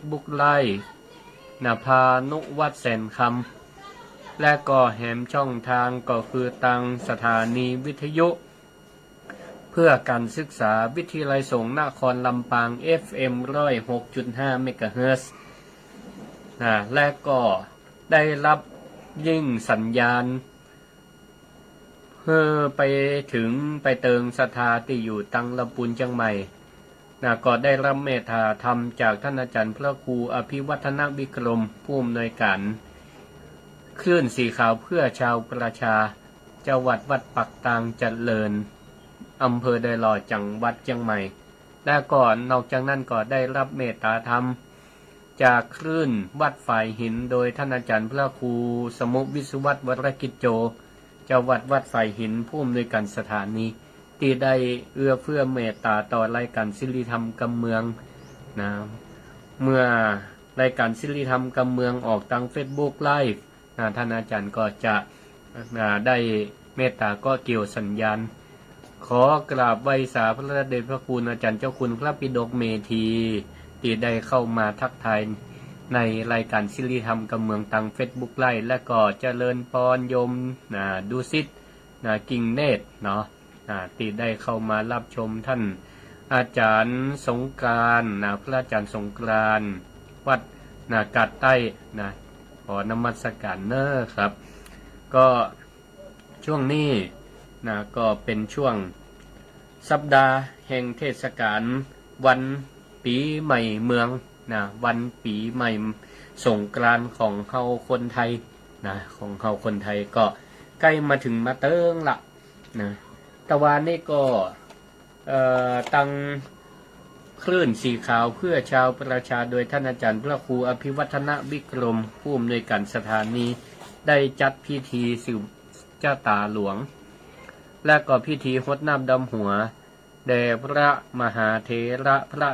Facebook Live พานุวัฒน์แสนคำและก็แหมช่องทางก็คือตังสถานีวิทยุเพื่อการศึกษาวิทยาลัยสงฆ์นครลำปาง FM 106.5 เมกะเฮิรตซ์และก็ได้รับยิ่งสัญญาณเพื่อไปเติงสถาที่อยู่ตังลำพูนเชียงใหม่ก็ได้รับเมตตาธรรมจากท่านอาจารย์พระครูอภิวัฒนวิกรมผู้อำนวยการคลื่นสีขาวเพื่อชาวประชาจังหวัดวัดปักตางเจริญอำเภอไดหล่อจังหวัดเชียงใหม่และก่อนนอกจากนั้นก็ได้รับเมตตาธรรมจากคลื่นวัดฝ่ายหินโดยท่านอาจารย์พระครูสมุวิศวัตวรกิจโจจังหวัดวัดฝ่ายหินผู้อำนวยการสถานีที่ได้เอื้อเฟื้อเมตตาต่อรายการศิริธรรมกำเมืองเมื่อรายการศิริธรรมกำเมืองออกทาง Facebook Live ท่านอาจารย์ก็จะได้เมตตาก็เกี่ยวสัญญาณขอกราบไหว้สาพระเดชพระคุณอาจารย์เจ้าคุณพระปิฎกเมธีที่ได้เข้ามาทักทายในรายการศิริธรรมกำเมืองทาง Facebook Live และก็เจริญพรโยมดุสิตกิ่งเนตรเนาะที่ได้เข้ามารับชมท่านอาจารย์สงกรานต์พระอาจารย์สงกรานต์วัดกาดใต้ขอนมัสการเนอร์ครับก็ช่วงนี้ก็เป็นช่วงสัปดาห์แห่งเทศกาลวันปีใหม่เมืองวันปีใหม่สงกรานต์ของเฮาคนไทยของเฮาคนไทยก็ใกล้มาถึงมาเติงละตะวันนี้ก็ตั้งคลื่นสีขาวเพื่อชาวประชาโดยท่านอาจารย์พระครูอภิวัฒนวิกรมผู้อำนวยการสถานีได้จัดพิธีสืบเจ้าตาหลวงและก็พิธีรดน้ำดำหัวแด่พระมหาเถระพระ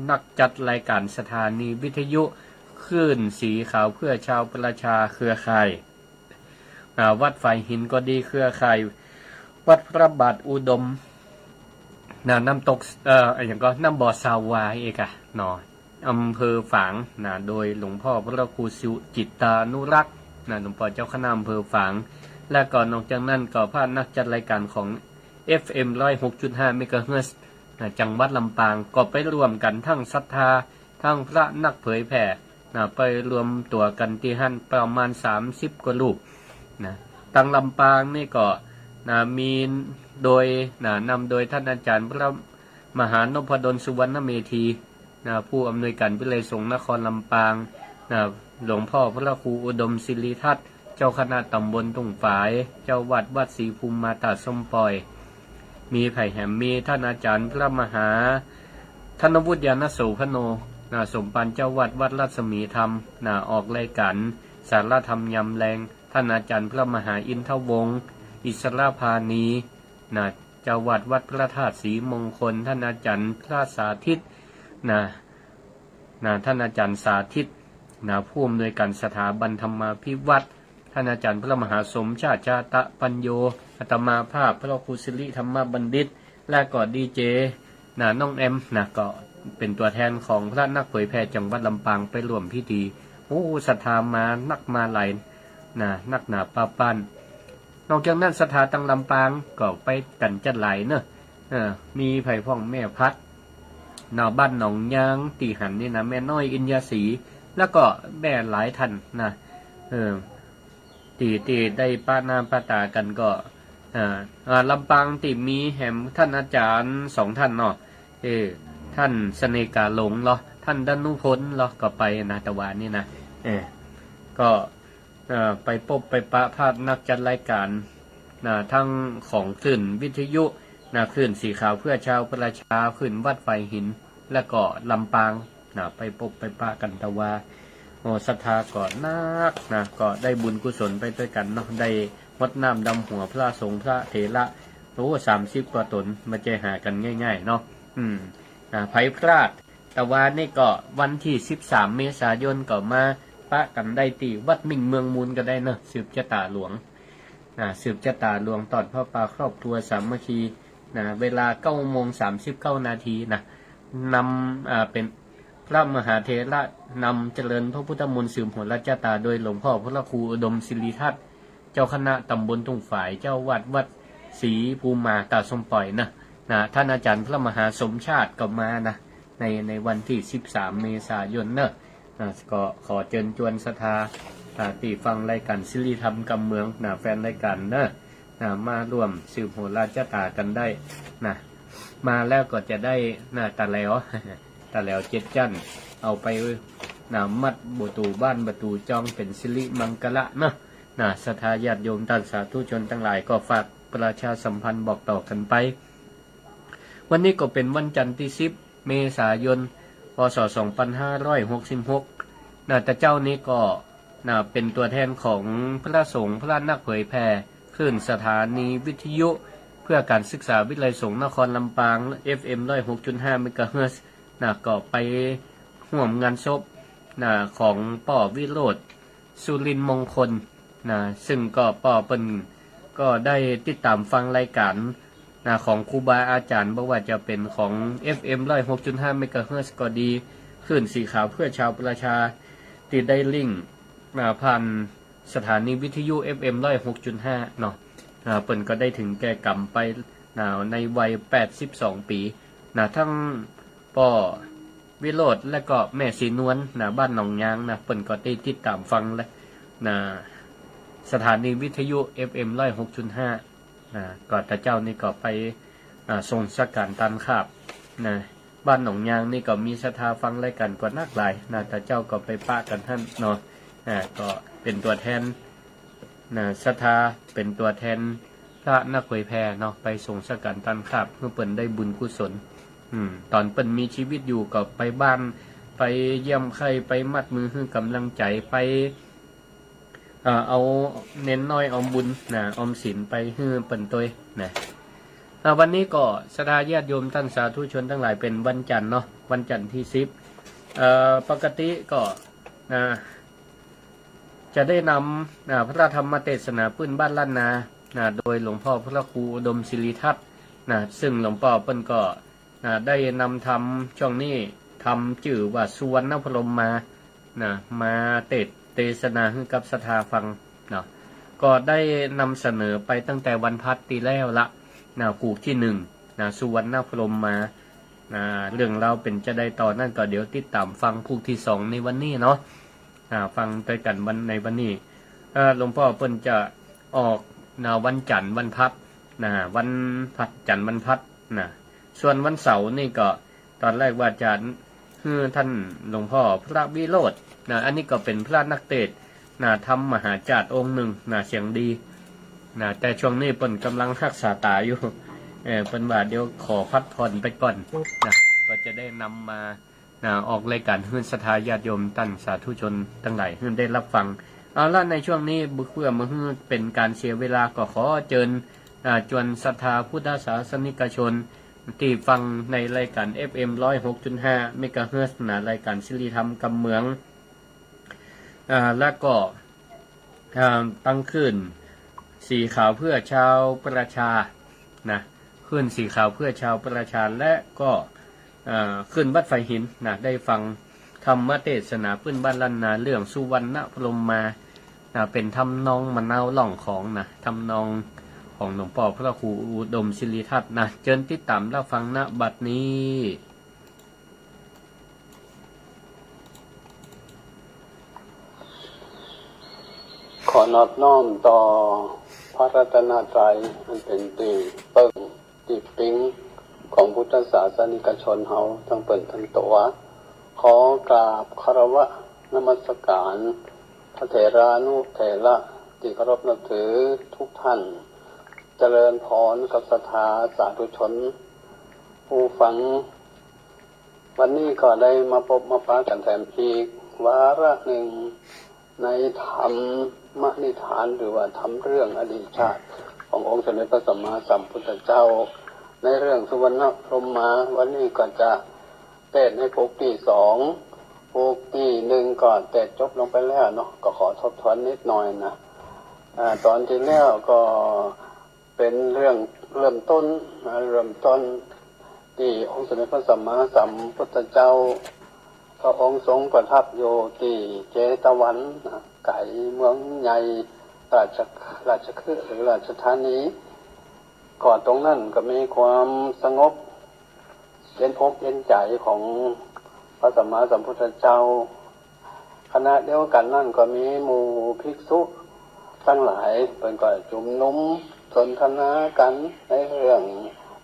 นักจัดรายการสถานีวิทยุคลื่นสีขาวเพื่อชาวประชาเครือข่ายวัดฝ่ายหินก็ดีเครือข่ายวัดพระบาทอุดมน้ำตกอย่างก็น้ำบ่อสาวายเอกอำเภอฝางโดยหลวงพ่อพระครูสุจิตตานุรักษ์หลวงพ่อเจ้าคณะอำเภอฝางและก่อนนอกจากนั้นก็พระนักจัดรายการของ FM 106.5 เมกะเฮิรตซ์จังหวัดลำปางก็ไปรวมกันทั้งศรัทธาทั้งพระนักเผยแผ่ไปรวมตัวกันที่หั่นประมาณ30กว่ารูปทางลำปางนี่ก็มีโดยนำโดยท่านอาจารย์พระมหานพดลสุวรรณเมธีผู้อำนวยการวิทยาลัยสงฆ์นครลำปางหลวงพ่อพระครูอุดมศิริทัตน์เจ้าคณะตำบลทุ่งฝายเจ้าวัดวัดศรีภูมิมาตาส้มปล่อยมีไผ่แหมมีท่านอาจารย์พระมหาธนวุฒิยานโสพโนสมปันเจ้าวัดวัดรัศมีธรรมออกรายการสารธรรมยำแรงท่านอาจารย์พระมหาอินทวงศ์อิสระพานีเจ้าวัดวัดพระธาตุศรีมงคลท่านอาจารย์พระสาธิตท่านอาจารย์สาธิตผู้อำนวยการสถาบันธรรมาภิวัตรท่านอาจารย์พระมหาสมชาติชาตะปัญโยอาตมาภาพพระครูสิริธรรมบัณฑิตและก็ดีเจน้องแอมก็เป็นตัวแทนของพระนักเผยแผ่จังหวัดลำปางไปร่วมพิธีศรัทธามานักมาหลายนักหนาป้าปั้นนอกจากนั้นสถาตังลำปางก็ไปกันจัดหลายมีไผ่พ่องแม่พัดบ้านหนองยางตีหันนี่แม่น้อยอินยาศรีแล้วก็แม่หลายท่านตีได้ป้าน้ำป้าตากันก็ลำปางตีมีแหมท่านอาจารย์2ท่านท่านเสน่กาหลงท่านดนุพลก็ไปตะวันนี่ก็ไปพบไปปะภาพนักจัดรายการทั้งของคลื่นวิทยุคลื่นสีขาวเพื่อชาวประชาคลื่นวัดไฟหินและก็ลำปางไปพบไปปะกันตะวาศรัทธาก่อนนักก็ได้บุญกุศลไปด้วยกันได้รดน้ำดำหัวพระสงฆ์พระเถระ30กว่าตนมาเจหากันง่ายๆไผ่พลาดแต่ว่านี่ก็วันที่13 เมษายนก็มาปะกันได้ตีวัดมิ่งเมืองมูลก็ได้สืบชะตาหลวงสืบชะตาหลวงตอนพ่อปลาครอบครัวสามัคคีเวลา 9:39 นาทีนำเป็น พระมหาเถระนำเจริญพระพุทธมนต์สืบโหราชตาโดยหลวงพ่อพระครูอุดมศิริทัตน์เจ้าคณะตำบลทุ่งฝายเจ้าวัดศรีภูมาตาสมปล่อยนะท่านอาจารย์พระมหาสมชาติก็มานะในวันที่13เมษายนนะก็ขอเชิญชวนศรัทธาที่ฟังรายการศิริธรรมกำเมืองแฟนรายการมาร่วมสืบโหราชตากันได้มาแล้วก็จะได้ตาแล้ว7 จันเอาไปมัดประตูบ้านประตูจองเป็นสิริมังกละศรัทธาญาติโยมท่านสาธุชนทั้งหลายก็ฝากประชาสัมพันธ์บอกต่อกันไปวันนี้ก็เป็นวันจันทร์ที่10เมษายนพศ2566แต่เจ้านี้ก็เป็นตัวแทนของพระสงฆ์พระนักเผยแผ่คลื่นสถานีวิทยุเพื่อการศึกษาวิทยาลัยสงฆ์นครลำปาง FM 106.5 เมกะเฮิรตซ์ก็ไปร่วมงานศพของป่อวิโรจน์สุรินทร์มงคลซึ่งก็ป่อเป็นก็ได้ติดตามฟังรายการของครูบาอาจารย์บอกว่าจะเป็นของ FM 106.5 เมกะเฮิรตซ์ก็ดีคลื่นสีขาวเพื่อชาวประชาติดได้ลิงก์ผ่านสถานีวิทยุ FM 106.5 เปิ่นก็ได้ถึงแก่กรรมไปในวัย82 ปีทั้งป่อวิโรจน์และก็แม่สีนวลบ้านหนองยางเปิ่นก็ได้ติดตามฟังและสถานีวิทยุ FM 106.5 ก็แต่เจ้านี่ก็ไปทรงสักการตันคาบบ้านหนองยางนี่ก็มีศรัทธาฟังรายการกว่านักหลายแต่เจ้าก็ไปปะกันท่านก็เป็นตัวแทนศรัทธาเป็นตัวแทนพระนักเผยแผ่ไปส่งสักการตันคาบเพื่อเปิ่นได้บุญกุศลตอนเปิ่นมีชีวิตอยู่ก็ไปบ้านไปเยี่ยมใครไปมัดมือให้กำลังใจไปเอาเน้นน้อยออมบุญออมศีลไปให้เปิ่นตัววันนี้ก็ศรัทธาญาติโยมท่านสาธุชนทั้งหลายเป็นวันจันทร์วันจันทร์ที่10ปกติก็จะได้นำพระธรรมเทศนาพื้นบ้านล้านนาโดยหลวงพ่อพระครูอุดมศิริทัตน์ซึ่งหลวงพ่อเปิ้นก็ได้นำทำช่วงนี้ทำชื่อว่าสุวรรณพรหมมาเทศนาให้กับศรัทธาฟังก็ได้นำเสนอไปตั้งแต่วันพัดตีแล้วละผูกที่1สุวรรณพรหมมาเรื่องเราเป็นจะได้ต่อนั่นก็เดี๋ยวติดตามฟังผูกที่2ในวันนี้ฟังไปกันในวันนี้หลวงพ่อเปิ้นจะออกวันจันทร์วันพัดวันพัดจันทร์วันพัดส่วนวันเสาร์นี่ก็ตอนแรกว่าจะท่านหลวงพ่อพระวิโรจน์อันนี้ก็เป็นพระนักเทศทำมหาจารย์องค์หนึ่งเสียงดีแต่ช่วงนี้เปิ้นกำลังรักษาตาอยู่เปิ้นว่าเดี๋ยวขอพักผ่อนไปก่อนก็จะได้นำมาออกรายการให้ศรัทธาญาติโยมท่านสาธุชนทั้งหลายให้ได้รับฟังเอาล่ะในช่วงนี้เพื่อมาให้เป็นการเสียเวลาก็ขอเชิญชวนศรัทธาพุทธศาสนิกชนที่ฟังในรายการ FM 106.5 เมกะเฮิรตซ์รายการศิริธรรมกำเมืองและก็ตั้งขึ้นสีขาวเพื่อชาวประชาขึ้นสีขาวเพื่อชาวประชาและก็ขึ้นวัดไฟหินได้ฟังธรรมเทศนาพื้นบ้านล้านนาเรื่องสุวรรณพรหมมาเป็นทำนองมะนาวล่องของทำนองของหลวงพ่อพระครูอุดมศิริทัตน์เชิญติดตามรับฟังณบัดนี้ขอนอบน้อมต่อพระรัตนตรัยอันเป็นตีเปิ้งตีปิงของพุทธศาสนิกชนเฮาทั้งเปิ่นทั้งตัวขอกราบคารวะนมัสการพระเถรานุเถระที่เคารพนับถือทุกท่านเจริญพรกับศรัทธาสาธุชนผู้ฟังวันนี้ก็ได้มาพบมาปะกันแถมอีกวาระหนึ่งในธรรมนิทานหรือว่าธรรมเรื่องอดีตชาติขององค์สมเด็จพระสัมมาสัมพุทธเจ้าในเรื่องสุวรรณพรหมมาวันนี้ก็จะเทศให้ผูกที่2ผูกที่1ก่อนเทศจบลงไปแล้วก็ขอทบทวนนิดหน่อยตอนที่แล้วก็เป็นเรื่องเริ่มต้นที่องค์สมเด็จพระสัมมาสัมพุทธเจ้าท ระองค์ทรงประทับอยู่ที่เจตวันไก่เมืองใหญ่ราชคฤห์หรือราชธานีก่อนตรงนั้นก็มีความสงบเย็นอกเย็นใจของพระสัมมาสัมพุทธเจ้าขณะเดียวกันนั่นก็มีหมู่ภิกษุทั้งหลายเป็นก็จุมนุมสนทนากันในเรื่อง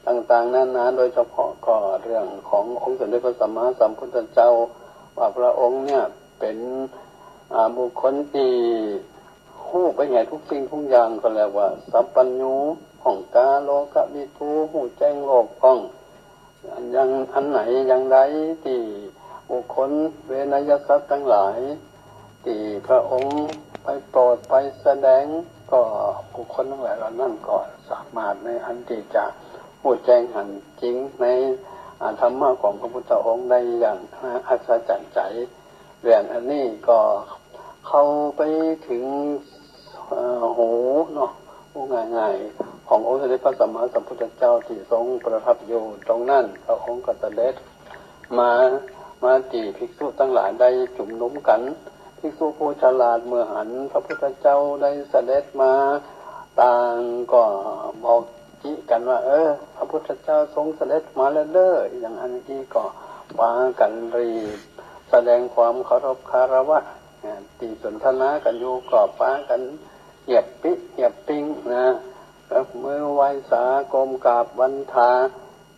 ต่างๆนานาโดยเฉพาะก็เรื่องขององค์สมเด็จพระสัมมาสัมพุทธเจ้าว่าพระองค์เนี่ยเป็นบุคคลที่หู้ไปเห็นทุกสิ่งทุกอย่างก็เรียกว่าสัพพัญญูของกาโลกวิทูหูแจ้งโลกของอย่างอันไหนอย่างใดที่บุคคลเวนยสัตว์ทั้งหลายที่พระองค์ไปโปรดไปแสดงก็บุคคลทั้งหลายเหล่านั้นก็สามารถในอันที่จะหูแจ้งหันจริงในธรรมะของพระพุทธองค์ได้อย่างอัศจรรย์ใจเรื่องอันนี้ก็เข้าไปถึงหูเนาะง่ายๆขององค์สมเด็จพระสัมมาสัมพุทธเจ้าที่ทรงประทับอยู่ตรงนั้นพระองค์ก็เสด็จมาที่ภิกษุทั้งหลายได้จุ่มนุมกันภิกษุผู้ฉลาดเมื่อหันพระพุทธเจ้าได้เสด็จมาต่างก็บอกจิกันว่าพระพุทธเจ้าทรงเสด็จมาแล้วเด้ออย่างอันนี้ก็วากันรีบแสดงความเคารพคารวะตีสนทนากันอยู่ก็ฟ้ากันเหยียบปิ้งนะเมื่อไหว้สากรมกราบวันทา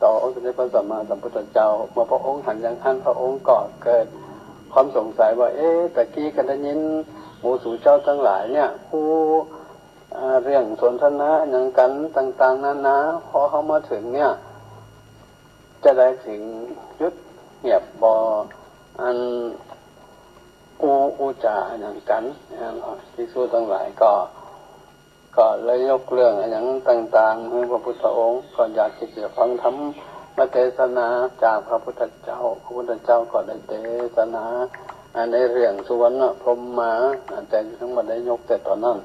ต่อองค์สมเด็จพระสัมมาสัมพุทธเจ้าเมื่อพระองค์หันอย่างท่านพระองค์ก็เกิดความสงสัยว่าตะกี้กันได้ยินหมู่สู่เจ้าทั้งหลายเนี่ยผู้เรื่องสนทนาอย่างกันต่างๆนานาพอเขามาถึงเนี่ยจะได้ถึงยุดเงียบอันอูจาอย่างกันภิกษุทั้งหลายก็เลยยกเรื่องอย่างต่างๆให้พระพุทธองค์ก็อยากที่จะฟังธรรมมาเทศนาจากพระพุทธเจ้าพระพุทธเจ้าก็ได้เทศนาในเรื่องสุวรรณพรหมมาแต่ทั้งหมดได้ยกแต่ตอนนั้น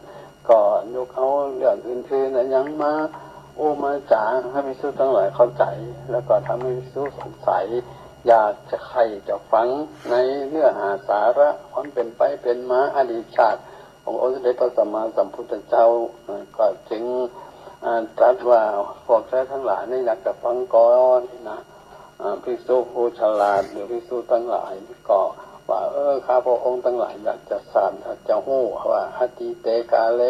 ก็ยกเอาเรื่องอื่นๆอย่างมามาจาให้ภิกษุทั้งหลายเข้าใจแล้วก็ทำให้ภิกษุสงสัยอยากจะใครจะฟังในเนื้อหาสาระความเป็นไปเป็นมาอดีตชาติขององค์สมเด็จพระสัมมาสัมพุทธเจ้าก็จึงตรัสว่าพวกท่านทั้งหลายนี่อยากจะฟังก่อนนะภิกษุผู้ฉลาดหรือภิกษุทั้งหลายก็ว่าข้าพระองค์ทั้งหลายอยากจะทราบอยากจะรู้ว่าอดีตกาล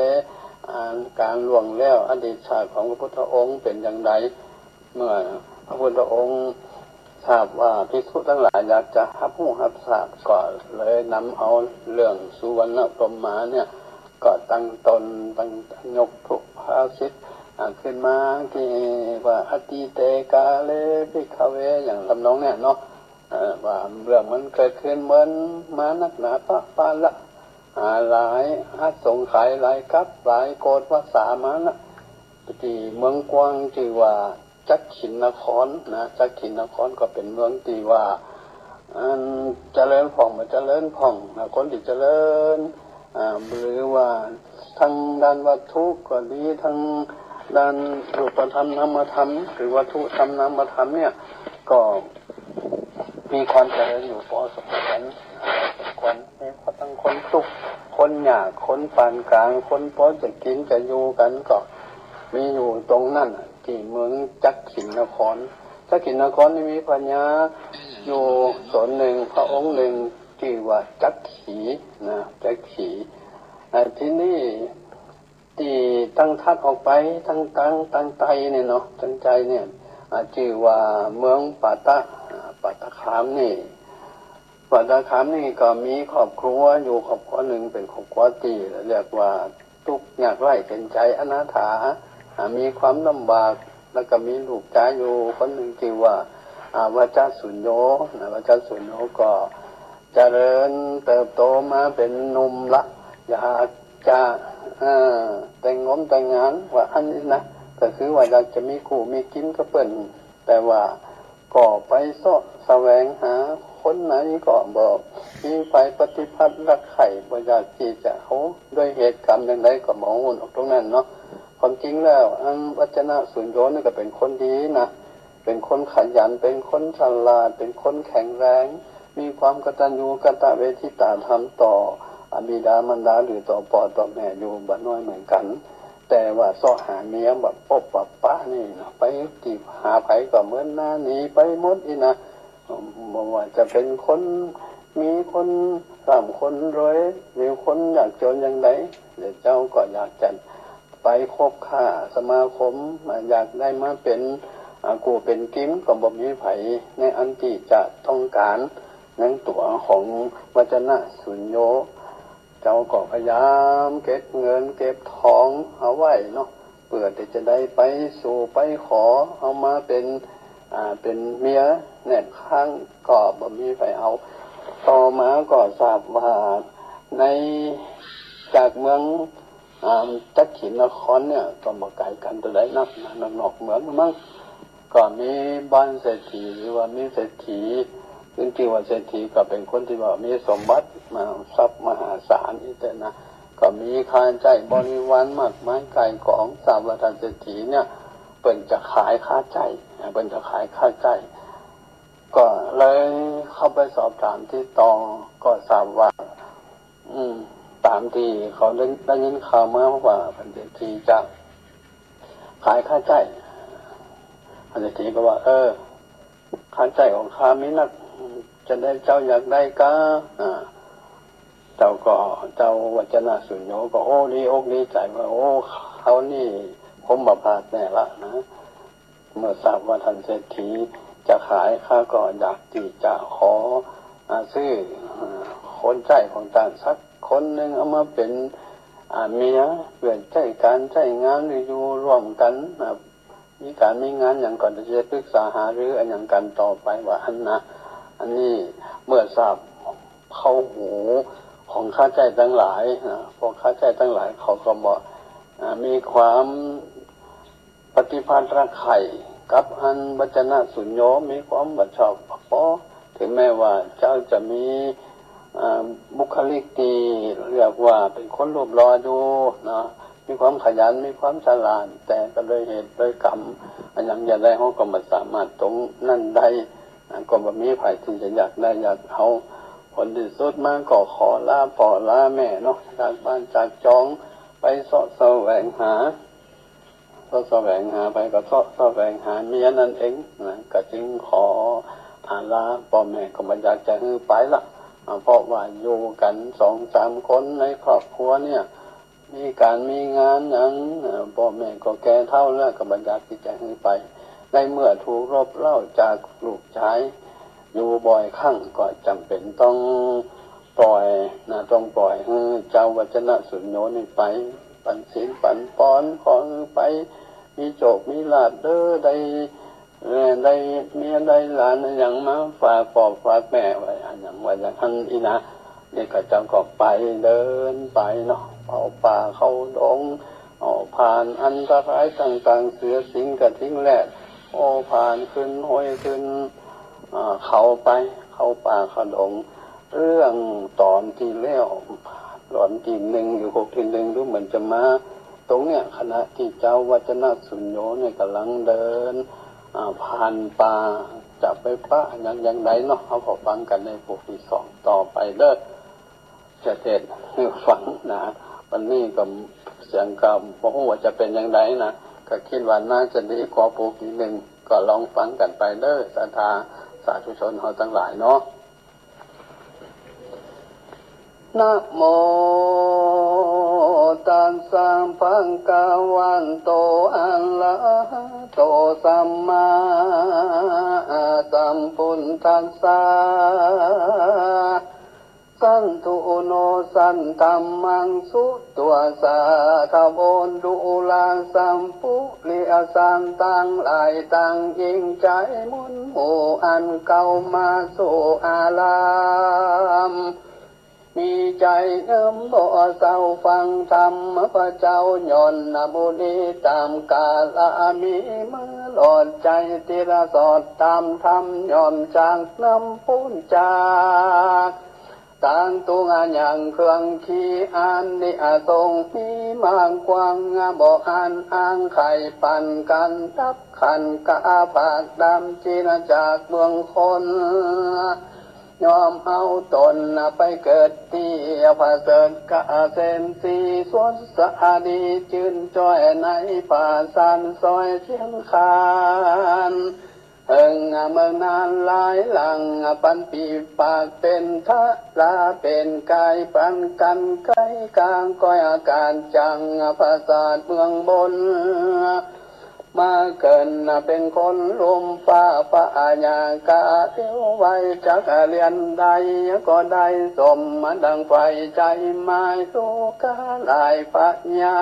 การล่วงแล้วอดีตชาติของพระพุทธองค์เป็นอย่างไรเมื่อพระพุทธองค์ทราบว่าภิกษุทั้งหลายอยากจะรับรู้รับทราบก็เลยนำเอาเรื่องสุวรรณพรหมมาเนี่ยก็ตั้งตนยกทุกภาสิทธิ์ขึ้นมาที่ว่าอดีตกาลภิกขเวอย่างลำนองเนี่ยเนาะว่าเรื่องมันเกิดขึ้นเหมือนมานักหนาปาละหลายสงไขหลายกับหลายโกฏวัฏสามานะที่เมืองกวางชื่อว่าจักขินนครนะจักขินนครก็เป็นเมืองที่ว่าเจริญผ่องมาเจริญผ่องคนที่เจริญหรือว่าทางด้านวัตถุก็ดีทางด้านรูปธรรมนามธรรมหรือวัตถุธรรมนามธรรมเนี่ยก็มีความเจริญอยู่พอสมควรคนมีทั้งคนทุกข์คนยากคนปานกลางคนพอจะกินจะอยู่กันก็มีอยู่ตรงนั้นที่เมืองจักขินนครจักขินนครนี่มีพญาอยู่สนหนึ่งพระองค์หนึ่งที่ว่าจักขีนะจักขีที่นี่ที่ตั้งทัดออกไปตั้งไตเนี่ยเนาะตั้งใจเนี่ยชื่อว่าเมืองปัตตคามนี่ปัตตคามนี่ก็มีครอบครัวอยู่ครอบครัวหนึ่งเป็นครอบครัวที่เรียกว่าทุกข์ยากไร้เป็นใจอนาถามีความลำบากแล้วก็มีลูกชายอยู่คนหนึ่งชื่อว่าวจสุญโญวจสุญโญก็เจริญเติบโตมาเป็นหนุ่มละอยากจะแต่งงานว่าอันนี้นะก็คือว่าอยากจะมีคู่มีกินก็เปิ่นแต่ว่าก็ไปแสวงหาคนไหนก็บอกมีไฟปฏิพัทธ์รักไข่บ่อยากที่จะเขาด้วยเหตุกรรมอย่างไรก็มองหุ่นออกตรงนั้นเนาะความจริงแล้ววัจนะสุญโญนี่ก็เป็นคนดีนะเป็นคนขยันเป็นคนฉลาดเป็นคนแข็งแรง มีความกตัญญูกตเวทิตาธรรมต่อบิดามารดาหรือต่อพ่อต่อแม่อยู่บ่น้อยเหมือนกันแต่ว่าซ้อหาเมียแบบปบแบบป้านี่นะไปจีบหาไผก็เหมือนหน้าหนีไปหมดอีนะบอกว่าจะเป็นคนมีคนร่ำคนรวยหรือคนอยากจนอย่างไรเดี๋ยวเจ้าก็อยากจะไปคบค้าสมาคมอยากได้มาเป็นกูเป็นกิ้มก็บ่มีไผในอันที่จะต้องการนั่งตัวของวจนะสุญโญเจ้าก็พยายามเก็บเงินเก็บทองเอาไว้เนาะเพื่อที่จะได้ไปสู่ไปขอเอามาเป็นเมียแนบข้างก็บ่มีไผเอาต่อมาก็ทราบว่าในจากเมืองจักขินนครเนี่ยก็บ่ไกลกันตัวใดนักนอกเมืองมั้งก็มีบ้านเศรษฐีหรือว่ามีเศรษฐีจริงๆว่าเศรษฐีก็เป็นคนที่ว่ามีสมบัติมาทรัพย์มหาศาลนี่แต่นะก็มีค่าใช้บริวารมากมายไกลของทราบว่าท่านเศรษฐีเนี่ยเปิ่นจะขายค่าใช้เปิ่นจะขายค่าใช้ก็เลยเข้าไปสอบถามที่ตองก็ทราบว่าตามที่เขาได้ยินข่าวมาว่าท่านเศรษฐีจะขายค่าใช้ท่านเศรษฐีก็ว่าค่าใช้ของข้ามีนักจะได้เจ้าอยากได้ก็เจ้าวัจนะสุญโญก็โอ้ดีอกดีใจว่าโอ้เขานี่คมบพลาดแน่ละนะเมื่อทราบว่าท่านเศรษฐีจะขายข้าก็อยากที่จะขอซื้อคนใจของต่างสักคนหนึ่งเอามาเป็นเมียเพื่อใช้การใช้งานหรืออยู่ร่วมกันมีการมีงานอย่างก่อนจะปรึกษาหารืออันอย่างกันต่อไปว่าอันนี้เมื่อทราบเข้าหูของข้าใจทั้งหลายพวกข้าใจทั้งหลายเขาก็บอกมีความปฏิภาณรักใคร่กับอันวจนะสุญโญมีความบัดชอบเพราะถึงแม้ว่าเจ้าจะมีบุคลิกดีเรียกว่าเป็นคนรูปหล่ออยู่นะมีความขยันมีความฉลาดแต่ก็โดยเหตุโดยกรรมอันยังอย่าได้เขาก็ไม่สามารถตรงนั่นได้ก็แบบมีไผที่จะอยากได้อยากเอาผลที่สุดมาก็ขอลาพ่อลาแม่เนาะจากบ้านจากจองไปเสาะแสวงหาไปก็เสาะแสวงหาเมียนั่นเองนะก็จึงขอลาพ่อแม่ก็ไม่อยากจะฮือไปละเพราะว่าอยู่กัน2-3 คนในครอบครัวเนี่ยมีการมีงานอย่างพ่อแม่ก็แก่เฒ่าแล้วก็บ่อยากที่จะฮือไปในเมื่อถูกรบเร้าจากลูกชายอยู่บ่อยครั้งก็จำเป็นต้องปล่อยให้เจ้าวัจนะสุญโญนี่ไปปันศีลปันปอนขอไปมีโชคมีลาภเด้อได้เมียได้หลานอย่างมาฝากพ่อฝากแม่ไว้อันอย่างว่าอย่างนั้นอีนะนี่ก็จำก็ไปเดินไปเนาะเอาป่าเข้าดงเอาผ่านอันตรายต่างๆเสือสิงกระทิงแรดผ่านขึ้นห้วยขึ้นเขาไปเข้าป่าเข้าดงเรื่องตอนที่แล้วตอนที่1 หรือ 6 ที่ 1รู้เหมือนจะมาตรงเนี้ยขณะที่เจ้าวัจนะสุญโญเนี่ยกำลังเดินผ่านป่าจะไปป่าอย่างไรเนาะเขาก็ฟังกันในบทที่2ต่อไปเด้อจะเทศให้ฟังนะวันนี้ก็เสียงกำบอกว่าจะเป็นอย่างไรนะก็คิดว่าน่าจะดีกว่าบทที่1ก็ลองฟังกันไปเด้อศรัทธาสาธุชนเขาทั้งหลายเนาะนะโมตัสสะภะคะวันโตอะระหะโตสัมมาสัมพุทธัสสะสันตุโนสันธัมมังสุตัวสาทะโบนดุลาสัมปุริอสันตังหลายตังยิ่งใจมุนหมู่อันเก่ามาสู่อารามมีใจบ่เศร้าฟังธรรมพระเจ้าย่อนบุรีตามกาลมีมือหลอดใจติระสอดตามธรรมย่อมจากน้ำปุ้นจากต่างตัวงานอย่างเครื่องขี้อันนิอาทรงมีมากกว่างบอกอันอ้างไข่ปันกันทับขันกาผากดำจีนจากเมืองคน ยอมเอาตนไปเกิดที่พระเสดกะเซนสีสวนสะดีจืนจ้อยในป่าสันซอยเชียงคานเอิงเมืองนานหลายหลังปันปีปากเป็นทะลาเป็นกายปันกันไกกลางก้อยอาการจังภาษาเมืองบนมาเกินเป็นคนลมฟ้าป่าญากาเที่ยวไว้จักเรียนใดก็ได้สมดังไฟใจไม้สุกาลายปัญญา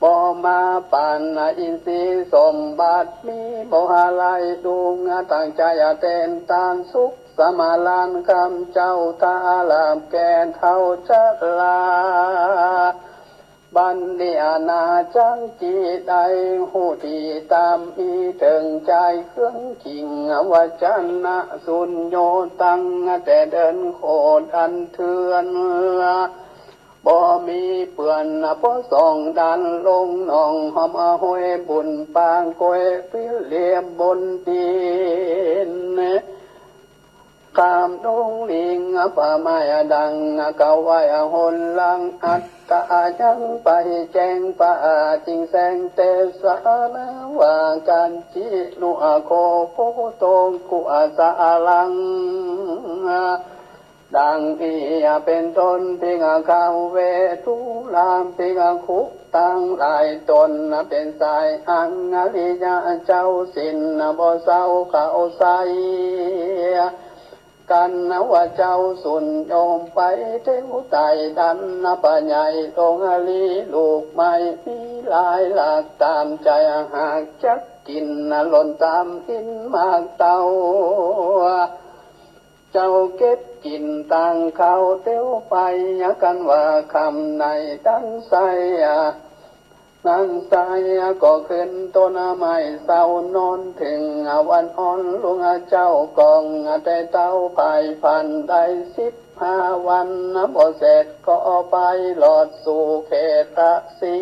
บ่มาปานอินทรีย์สมบัติมีบ่หาลายดวงตั้งใจเต้นตานสุขสมาลานคำเจ้าตาลามแก่เท่าจักลาบันเดียนาจังจีใดหูที่ตามอีถึงใจเครื่องกิ่งวจันนะสุญโยตังแต่เดินโคดอันเทือนบ่มีเปื่อนบ่ส่องดันลงหนองหอมห้อยบุญปางกวยพิเลียบบนตีนกามดงลิงป่าไม้ดังเก่าไว้หนลังอัตตายังไปแจ้งป่าจริงแสงเตสานะว่าการจินุโคโคโตกุอาสาลังดังที่เป็นต้นพิงข้าวเวทุลามพิงคุกตั้งหลายตนเป็นสายอังอริยะเจ้าสินบ่เศร้าเขาใสกันว่าเจ้าสุนโยมไปเทวไตดันปัญญาตรงอลีลูกไม่มีหลายหลักตามใจหากจักกินหล่นตามกินมากเต่าเจ้าเก็บกินต่างเขาเตี้ยวไปกันว่าคำในดันใสนั้นใสก็ขึ้นต้นไม้เศร้านอนถึงวันอ่อนลุงเจ้ากองแต่เต้าภายพันได้15 วันบ่เสร็จก็ไปหลอดสู่เขตสี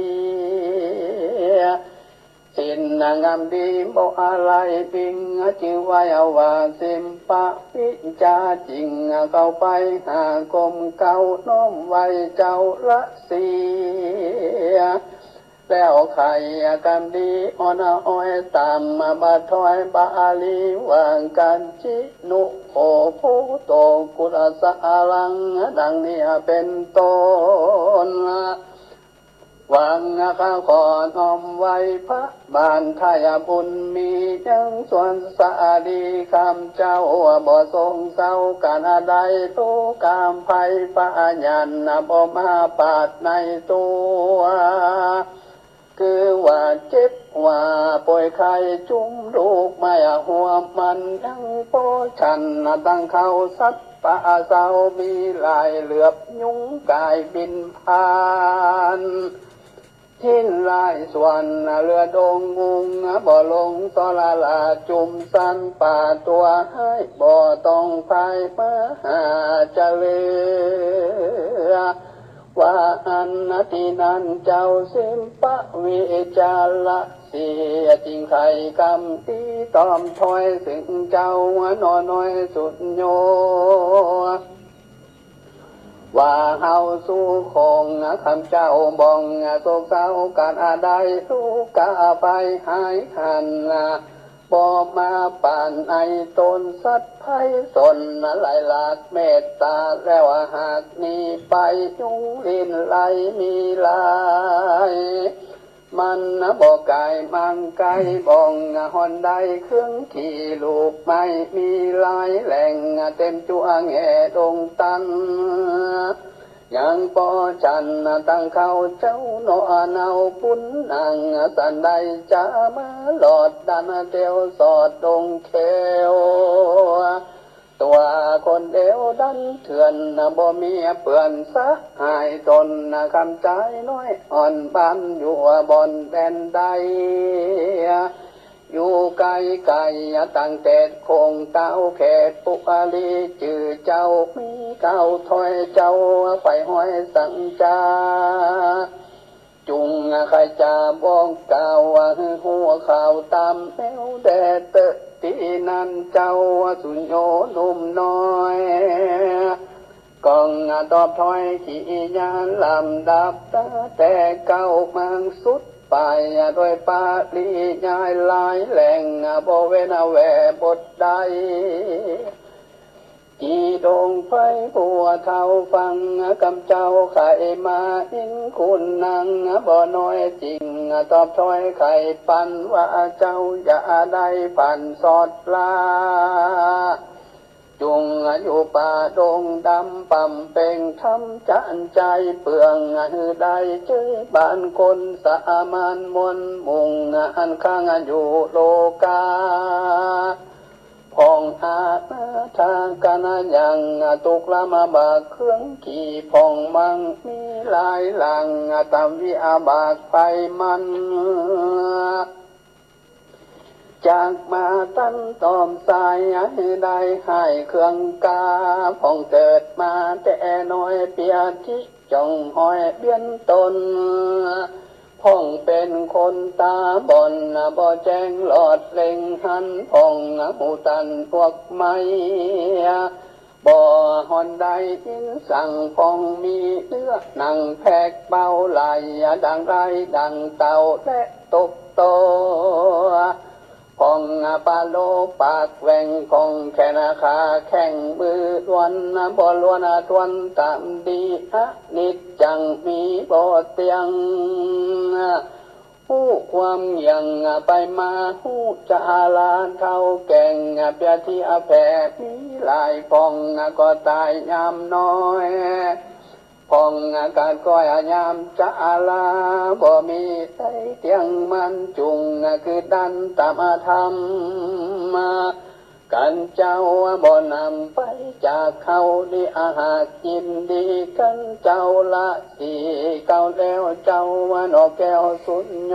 สินงามดีบ่อะไรปิงชื่อไว้ว่าสิมปะพิจาจริงเข้าไปหากรมเก่าน้อมไว้เจ้าละเสียแล้วใครกันดีอ่อนอ้อยตามมาบาทอยบาลีวางกันจินุโอผู้โตกุลสาลังดังนี้เป็นต้นวางข้าขอน้อมไว้พระบานทายบุญมียังส่วนสาดีคำเจ้าบ่ทรงเศร้าการใดตุกามไผ่ปัญญาบ่มาปาดในตัวคือว่าเจ็บว่าป่วยไข้จุ้มลูกไม่หัวมันยังโปฉันตั้งเขาสัตว์ป่าเศร้ามีลายเหลือบยุงกายบินผ่านทิ้นลายส่วนเรือดงnguงบ่ลงตอลาลาจุ่มสันป่าตัวให้บ่ต้องพายมาหาเจริญว่าอันนาทีนั้นเจ้าสิมปะวิจาระเสียจริงใครคำที่ตอมถอยสึงเจ้านอน้อยสุดโยว่าเฮาสู้คงคำเจ้าบองโศกเศร้าการใดสู้กาไปหายหันบ่มาป่านไอตนสัตว์ไพสนหลายหลากเมตตาแล้วหากนี้ไปยุงลินไหลมีลายมันบ่กายมังไกบ่องหอนใดเครื่องขี่ลูกไม่มีลายแหล่งเต็มจัวแง่ดงตันยังปอจันตั้งเขาเจ้าโนเนาปุ้นนางสันใดจะมาหลอดดันเตียวสอดดงเขวตัวคนเดียวดันเถื่อนบ่มีเปื่อนสะหายตนคำใจน้อยอ่อนบานอยู่บนแดนใดอยู่ไกลไกลตั้งแต่คงเต้าเขตปุกลีจื่อเจ้ามีเก้าถอยเจ้าไปห้อยสังจา จุงใครจะบอกกล่าวหัวข่าวตามแนวแดดเตะตีนันเจ้าสุญโญนุ่มน้อยกองตอบถอยขี่ยานลำดับแต่เก้ามังสุดไปโดยปาลียายลายแหล่งบ่เวนแวบทใดจีดงไฟบัวเท่าฟังกำเจ้าไข่มาอินคุณนางบ่น้อยจริงตอบถอยไข่ปันว่าเจ้าอย่าได้ปั่นสอดปลาจุงอยู่ป่าดงดำป่ำเป่งทำจันใจเปลืองหือได้เจอบ้านคนสามานมนมุงอันข้างอยู่โลกาพองอาทางกันยังตุกละมาบากเครื่องขี่พองมังมีหลายหลังตามวิอาบากไฟมันจากมาตั้นตอมสายให้ได้ให้เครื่องกาพองเกิดมาแต่น้อยเปียทิจ้องหอยเบี้ยนตนพ่องเป็นคนตาบอนบ่แจ้งหลอดเล็งหันพ่องหูตันพวกไม่บ่หอนใดยินสั่งพ่องมีเนื้อหนังแพกเบาไหลดังไรดังเต่าและตกโตพองปาโลปากแหว่งพองแขนขาแข้งมือล้วนบ่ล้วนทวนตามดีนิดจังมีบ่เตียงหูความยังไปมาหูจาลาเท่าแก่งเปียที่แผ่มีหลายพองก็ตายยามน้อยพองอากาศก้อยยามจาลาบ่มีใส่เตียงมันจุงคือดันตามธรรมกันเจ้าบ่นำไปจากเขาดีอาหารกินดีกันเจ้าละสีเก่าแล้วเจ้านอกแก้วสุญโญ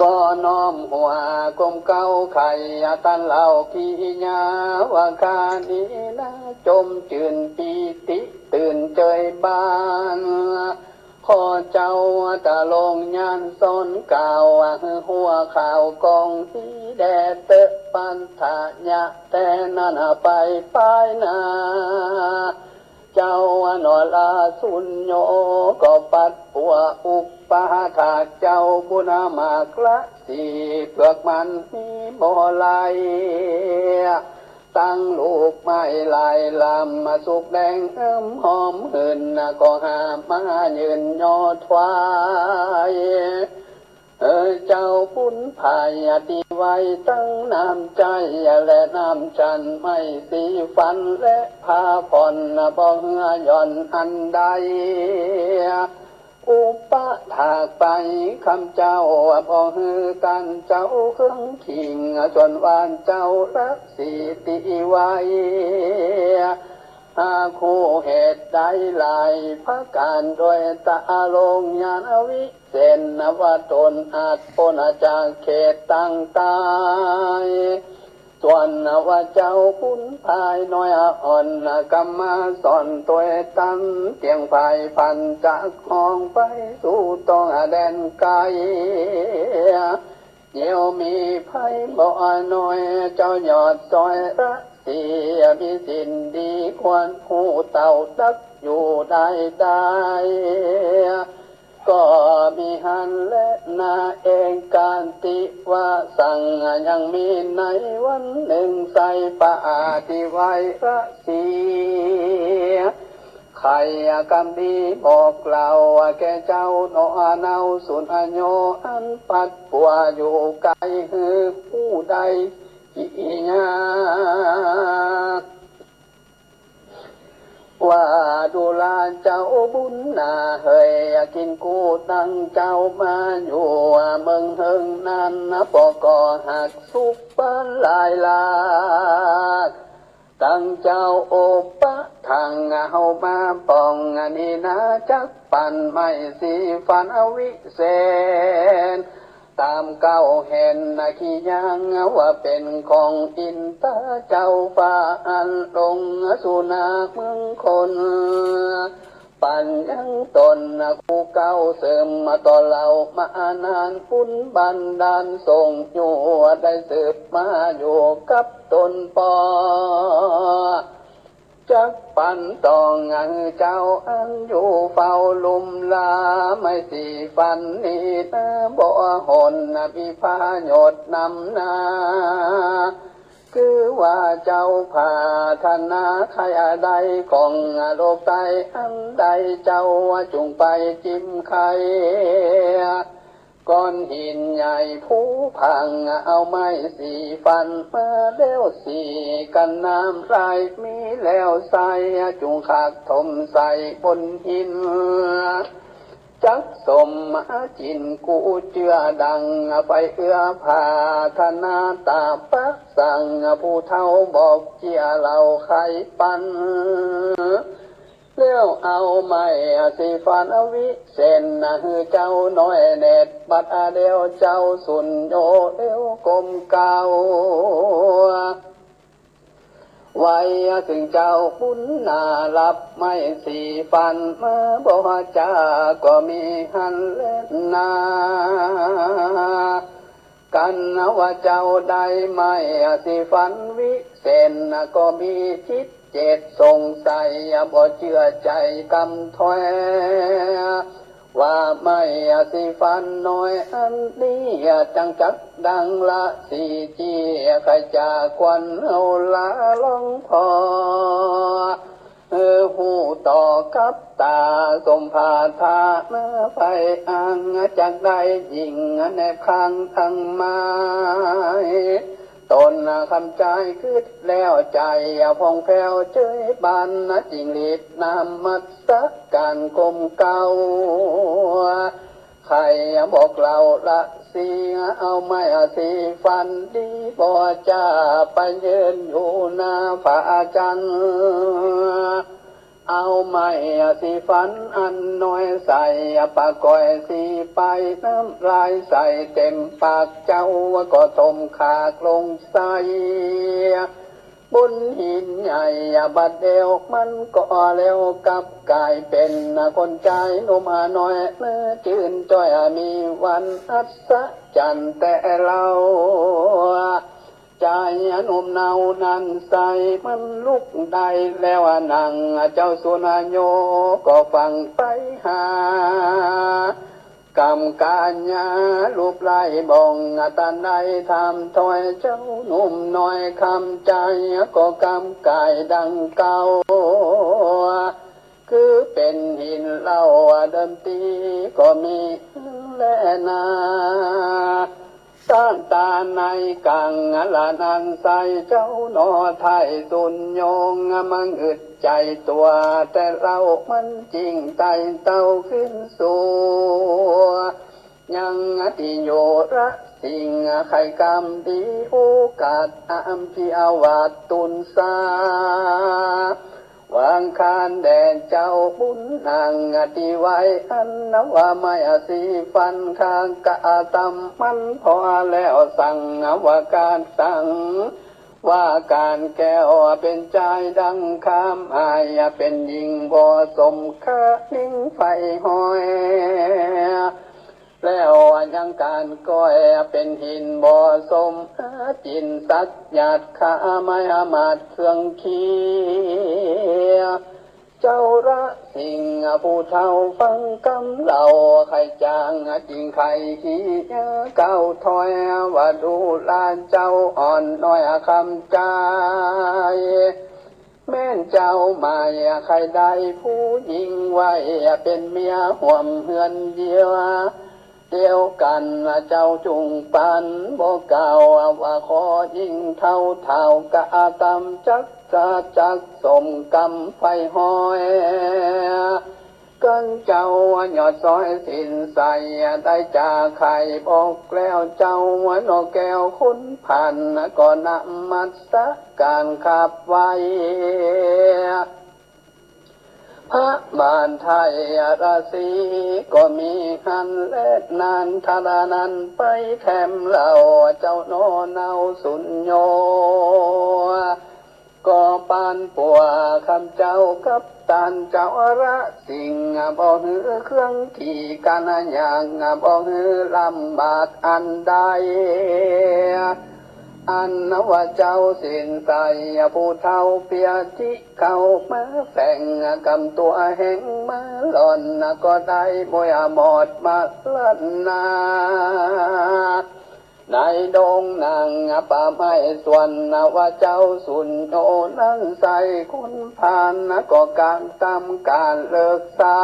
ก็น้อมหัวกลมเก้าไข่ตันเหล่าขี้ยาว่าคานี้นะจมจืนปีติตื่นเจยบานขอเจ้าตะลงยานซ้อนเก่าหัวข่าวกองสีแดดเตะปันทะยะแต่นั่นไปป้ายนาเจ้านอลาสุญโญก็ปัดปัวอุปปาถาเจ้าบุญมากละสีเปลือกมันมีบ่ไหลตั้งลูกไม้ลายลำมาสุกแดงหอมหืนก็หามายืนยอดควายเจ้าปุ้นภายดีไว้ตั้งน้ำใจและน้ำจันไม่สีฟันและพาผ่อนบ่เหือย่อนอันใดอุปถากไปคำเจ้าบ่ฮือกันเจ้าเครื่องขิงจนวานเจ้ารักสีติไว้คู่เหตุใดหลายพระการโดยตาลงญาณวิเศษว่าตนอาจพ้นจากเขตตั้งตายส่วนว่าเจ้าปุ้นภายน้อยอ่อนกรรมาสอนตัวตั้งเตียงภายพันจากห้องไปสู่ต้องแดนไกลเยี่ยวมีภัยบ่น้อยเจ้าหยอดซอยรักเสียมีสินดีควรหูเต่าตักอยู่ได้ก็มีหันและนาเองการติว่าสั่งยังมีในวันหนึ่งใส่ป่าที่ไว้ระเสียใครกรรมดีบอกเล่าแก่เจ้าโนอาเนาสุนอโยอันปัดปัวอยู่ไกลหือผู้ใดกิญาว่าดูลาเจ้าบุญนาเฮยกินกูตั้งเจ้ามาอยู่เมืองเฮงนั้นปอกอหักสุกปันลายลากตั้งเจ้าโอปะทางเฮามาปองนี่นะจักปันไม่สีฟันอวิเศษตามเก้าเห็นขี้ยังว่าเป็นของอินตาเจ้าฟ้าอันลงสุนาเมืองคนไป ปันยังตนคู่เก่าเสริมมาต่อเรามานานปุ้นบันดาลส่งอยู่ได้สืบมาอยู่กับตนปอจักปันต้องงานเจ้าอันอยู่เฝ้าลุมลาไม่สีฟันนี่นะบ่หนมีพาโยดนำนาคือว่าเจ้าพาธนาใครใดของโลกใตอันใดเจ้าจุงไปจิ้มไข่ก้อนหินใหญ่ผู้พังเอาไม้สีฟันมาแล้วสีกันน้ำไรมีแล้วใส่จุงขากถมใส่บนหินจักสมมาจินกูเจือดังไปเอื้อพาธนาตาปักสั่งผู้เท่าบอกเจียเราไขปันเลี้ยวเอาไม้สีฟันวิเศษฮือเจ้าน้อยเน็ดบัดเดียวเจ้าสุนโยเลี้ยวกลมเก่าไว้ถึงเจ้าบุญนารับไม่สีฟันมาบอกจาก็มีหันเล่นนากันว่าเจ้าได้ไม่สีฟันวิเศษก็มีจิตเจตสงสัยบ่เชื่อใจกำถอยว่าไม่สีฟันน้อยอันนี้จังจักดังละสีจีใครจากควันเอาละลองพอหูต่อกับตาสมภาธาไปอ่างจากได้ยิงแนบข้างทางไม้ตนคำใจคืดแล้วใจพองแผ้วเจยบานจิงหลีดนำมัดสักการกลมเก่าใครบอกเราละสีเอาไม่สีฟันดีบ่จ้าไปยืนอยู่หน้าผาจันทร์เอาไม่สีฟันอันน้อยใส่ปากก้อยสีไปน้ำลายใส่เต็มปากเจ้าก็ต้มขากลงใส่บนหินใหญ่บัดเดียวมันก็แล้วกับกลายเป็นคนใจนุ่มน้อยเนื้อจืนจ้อยมีวันอัศจรรย์แต่เราใจหนุ่มเนานั้นใสมันลุกได้แล้วนั่งเจ้าสุนโยก็ฟังไปหากรรมการญาลูปไล่บองตันใดทำถอยเจ้าหนุ่มน้อยคำใจก็กำกายดังเก่าคือเป็นหินเล่าเดิมตีก็มีและนาต้านตาในกังละนันใสเจ้าหนอไทยสุนโยงมังอึดใจตัวแต่เรามันจริงใจเต้าขึ้นสู่ยังติโยระสิ่งใครกรรมดีโอกาสอามพิอาวาตุนสาวางคานแดนเจ้าบุญนางที่ไว้อันนว่าไม่สีฟันข้างกะตำมันพอแล้วสั่งว่าการสั่งว่าการแก้วเป็นใจดังคำอายเป็นหญิงบ่สมค่านิ่งไฟหอยแล้วยังการก้อยเป็นหินบ่สมจินสักหยาดขาไม่มาดเครื่องเคียเจ้าระสิ่งผู้เท่าฟังกำเราใครจางจริงใครขี้เก้าถอยว่าดูลานเจ้าอ่อนน้อยคำใจแม่นเจ้ามาใครได้ผู้หญิงไว้เป็นเมียห่วมเฮือนเดียวเดียวกันเจ้าจุงปันบอกเก่าว่าขอยิ่งเท่าเท่ากะตำจักสมกำไฟหอยกันเจ้าหยอดซอยสินใสได้จากไข่บอกแล้วเจ้านกแก้วคุณพันก็นำมัดสักการขับไว้พระบานไทยราศีก็มีหันและนานทารานันไปแคมเราเจ้าโนเนาสุนโย ก็ปานปัวคำเจ้ากับตันเจ้าระสิ่งบ่ฮือเครื่องขี่กันอย่างบ่ฮือลำบากอันใดอันนว่าเจ้าสินใจผู้เท่าเปียที่เขามาแฝงกำตัวแห่งมาหล่อนก็ได้มวยหมอดมาลันนาในดงนางป่าไม้ส่วนว่าเจ้าสุนโนนั้นใส่คุณพานก็การตามการเลิกซา